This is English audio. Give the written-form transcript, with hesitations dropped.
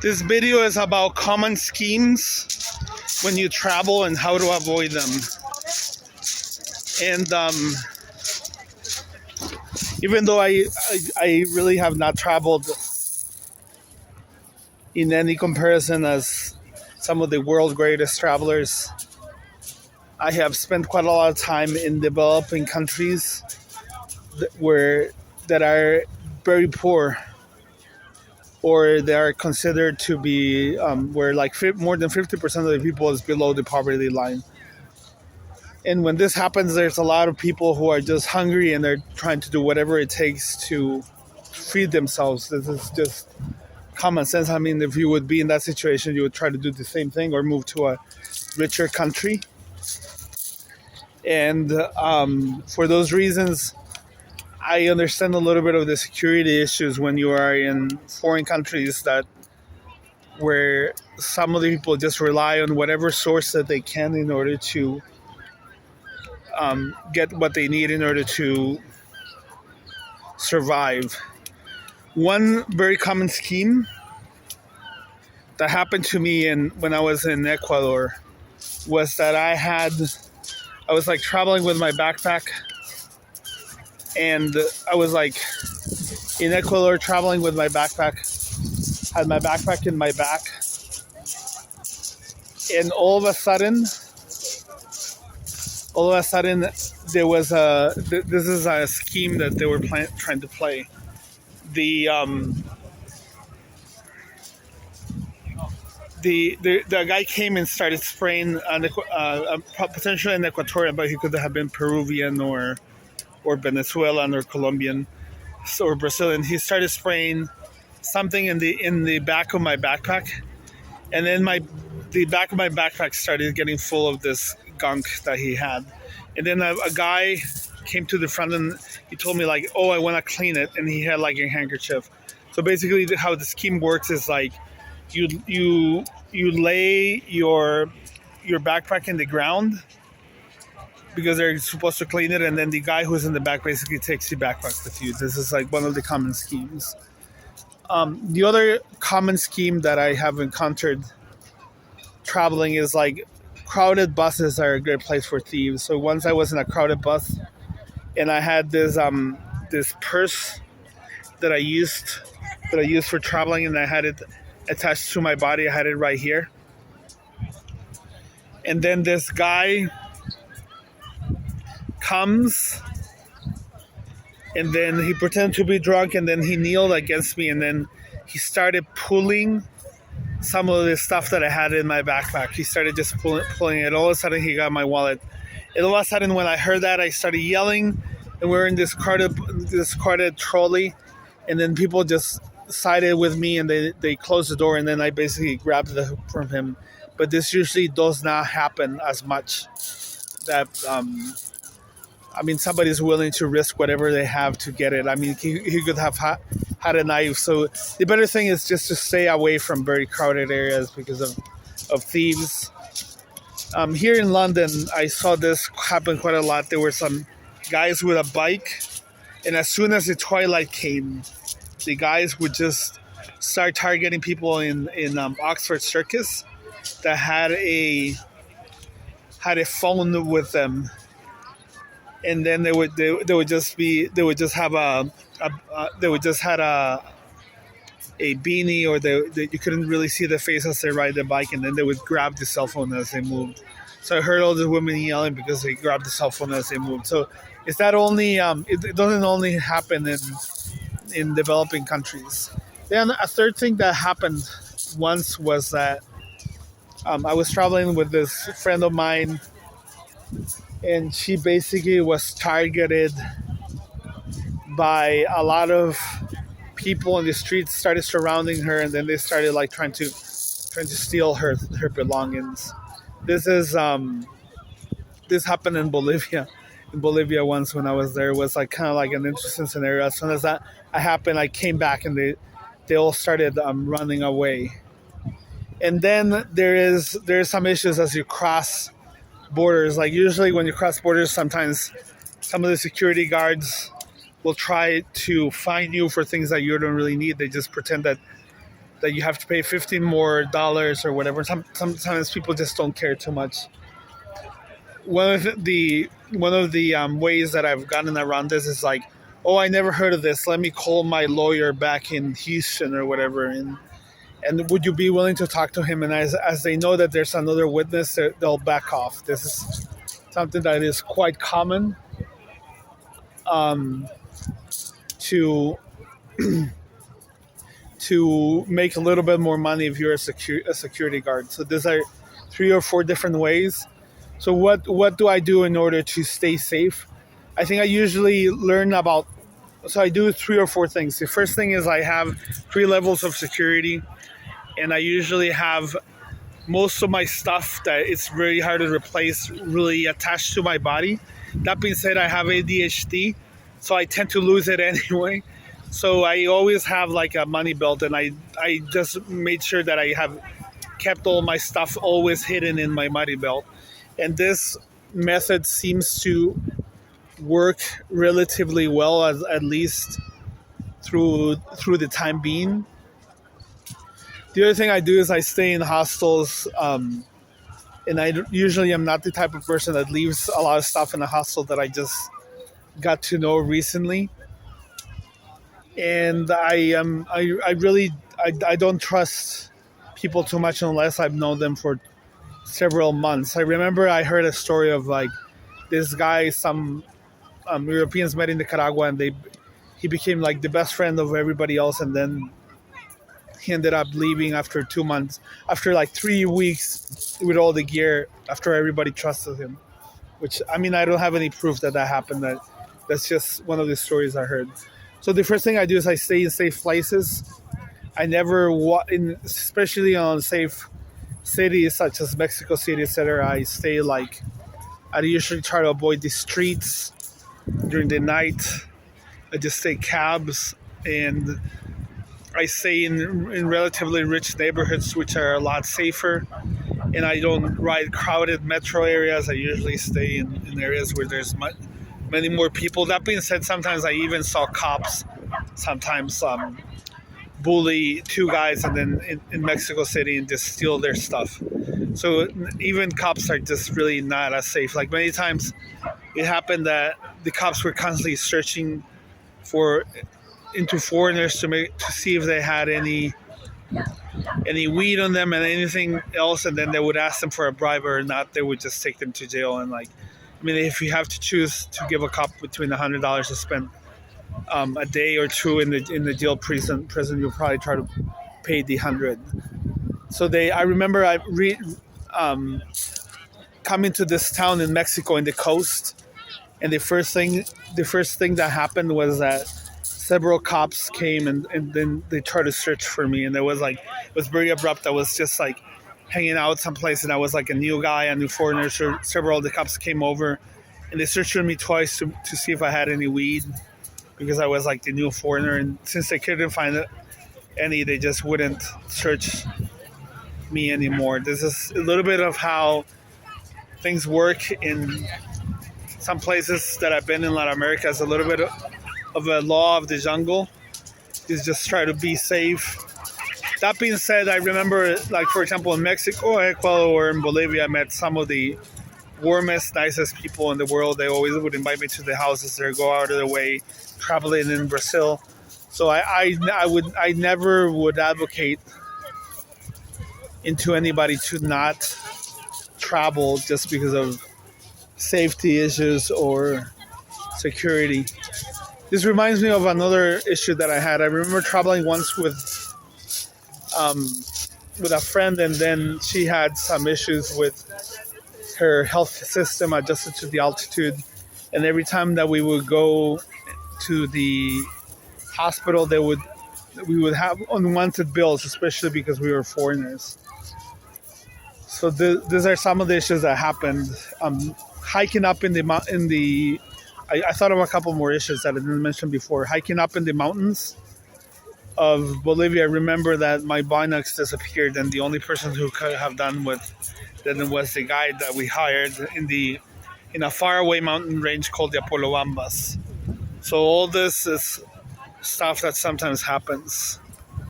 This video is about common schemes when you travel and how to avoid them. And even though I really have not traveled in any comparison as some of the world's greatest travelers, I have spent quite a lot of time in developing countries that are very poor, or they are considered to be where like more than 50% of the people is below the poverty line. And when this happens, there's a lot of people who are just hungry and they're trying to do whatever it takes to feed themselves. This is just common sense. I mean, if you would be in that situation, you would try to do the same thing or move to a richer country. And for those reasons, I understand a little bit of the security issues when you are in foreign countries where some of the people just rely on whatever source that they can in order to get what they need in order to survive. One very common scheme that happened to me when I was in Ecuador was that I was like traveling with my backpack, and I was like in Ecuador traveling with my backpack, had my backpack in my back, and all of a sudden there was this is a scheme that they were trying to play. The guy came and started spraying potentially an Ecuadorian, but he could have been Peruvian or Venezuelan or Colombian or Brazilian. He started spraying something in the back of my backpack, and then the back of my backpack started getting full of this gunk that he had. And then a guy came to the front and he told me like, "Oh, I want to clean it," and he had like a handkerchief. So basically, how the scheme works is like you lay your backpack in the ground because they're supposed to clean it, and then the guy who's in the back basically takes the backpack with you. This is like one of the common schemes. The other common scheme that I have encountered traveling is like crowded buses are a great place for thieves. So once I was in a crowded bus and I had this purse that I used for traveling, and I had it attached to my body. I had it right here. And then this guy comes, and then he pretended to be drunk, and then he kneeled against me, and then he started pulling some of the stuff that I had in my backpack. He started just pulling it. All of a sudden, he got my wallet. And all of a sudden, when I heard that, I started yelling, and we're in this crowded trolley, and then people just sided with me, and they closed the door, and then I basically grabbed it from him. But this usually does not happen as much. That somebody's willing to risk whatever they have to get it. I mean, he could have had a knife. So the better thing is just to stay away from very crowded areas because of thieves. Here in London, I saw this happen quite a lot. There were some guys with a bike, and as soon as the twilight came, the guys would just start targeting people in Oxford Circus that had a phone with them. And then they would just have a beanie, or you couldn't really see the face as they ride the bike, and then they would grab the cell phone as they moved. So I heard all the women yelling because they grabbed the cell phone as they moved. So is that only it doesn't only happen in developing countries. Then a third thing that happened once was that I was traveling with this friend of mine, and she basically was targeted by a lot of people in the streets. Started surrounding her, and then they started like trying to steal her belongings. This happened in Bolivia. In Bolivia once when I was there, it was like kind of like an interesting scenario. As soon as that happened, I came back and they all started running away. And then there's some issues as you cross borders. Like usually when you cross borders, sometimes some of the security guards will try to fine you for things that you don't really need. They just pretend that that you have to pay $15 more or whatever. Sometimes people just don't care too much. One of the ways that I've gotten around this is like, oh, I never heard of this. Let me call my lawyer back in Houston or whatever, and would you be willing to talk to him? And as they know that there's another witness, they'll back off. This is something that is quite common um, to to make a little bit more money if you're a security guard. So these are 3 or 4 different ways. So what do I do in order to stay safe? I think I usually learn about. So I do 3 or 4 things. The first thing is I have 3 levels of security, and I usually have most of my stuff that it's very hard to replace really attached to my body. That being said, I have ADHD, so I tend to lose it anyway. So I always have like a money belt, and I just made sure that I have kept all my stuff always hidden in my money belt. And this method seems to work relatively well, at least through the time being. The other thing I do is I stay in hostels, and I usually am not the type of person that leaves a lot of stuff in a hostel that I just got to know recently. And I don't trust people too much unless I've known them for several months. I remember I heard a story of like this guy, some Europeans met in Nicaragua, and he became like the best friend of everybody else, and then he ended up leaving after 2 months, after like 3 weeks with all the gear, after everybody trusted him. Which, I mean, I don't have any proof that happened. That's just one of the stories I heard. So the first thing I do is I stay in safe places. I never especially on safe cities such as Mexico City, etc. I usually try to avoid the streets during the night. I just take cabs, and I stay in relatively rich neighborhoods, which are a lot safer. And I don't ride crowded metro areas. I usually stay in areas where there's many more people. That being said, sometimes I even saw cops sometimes bully 2 guys and then in Mexico City and just steal their stuff. So even cops are just really not as safe. Like many times it happened that the cops were constantly searching into foreigners to see if they had any weed on them and anything else, and then they would ask them for a bribe or not. They would just take them to jail. And like, I mean, if you have to choose to give a cop between $100 to spend a day or 2 in the jail prison, you'll probably try to pay the 100. So I remember coming to this town in Mexico in the coast, and the first thing that happened was that several cops came and then they tried to search for me, and it was very abrupt. I was just like hanging out someplace, and I was like a new guy, a new foreigner. So several of the cops came over, and they searched for me twice to see if I had any weed, because I was like the new foreigner. And since they couldn't find any, they just wouldn't search me anymore. This is a little bit of how things work in some places that I've been in Latin America. It's a little bit of a law of the jungle, is just try to be safe. That being said, I remember, like, for example, in Mexico, Ecuador, and Bolivia, I met some of the warmest, nicest people in the world. They always would invite me to their houses or go out of their way, traveling in Brazil. So I never would advocate into anybody to not travel just because of safety issues or security. This reminds me of another issue that I had. I remember traveling once with a friend, and then she had some issues with her health system adjusted to the altitude. And every time that we would go to the hospital, we would have unwanted bills, especially because we were foreigners. So these are some of the issues that happened. Hiking up in the I thought of a couple more issues that I didn't mention before. Hiking up in the mountains of Bolivia, I remember that my binocs disappeared, and the only person who could have done then was the guide that we hired in a faraway mountain range called the Apolobambas. So all this is stuff that sometimes happens.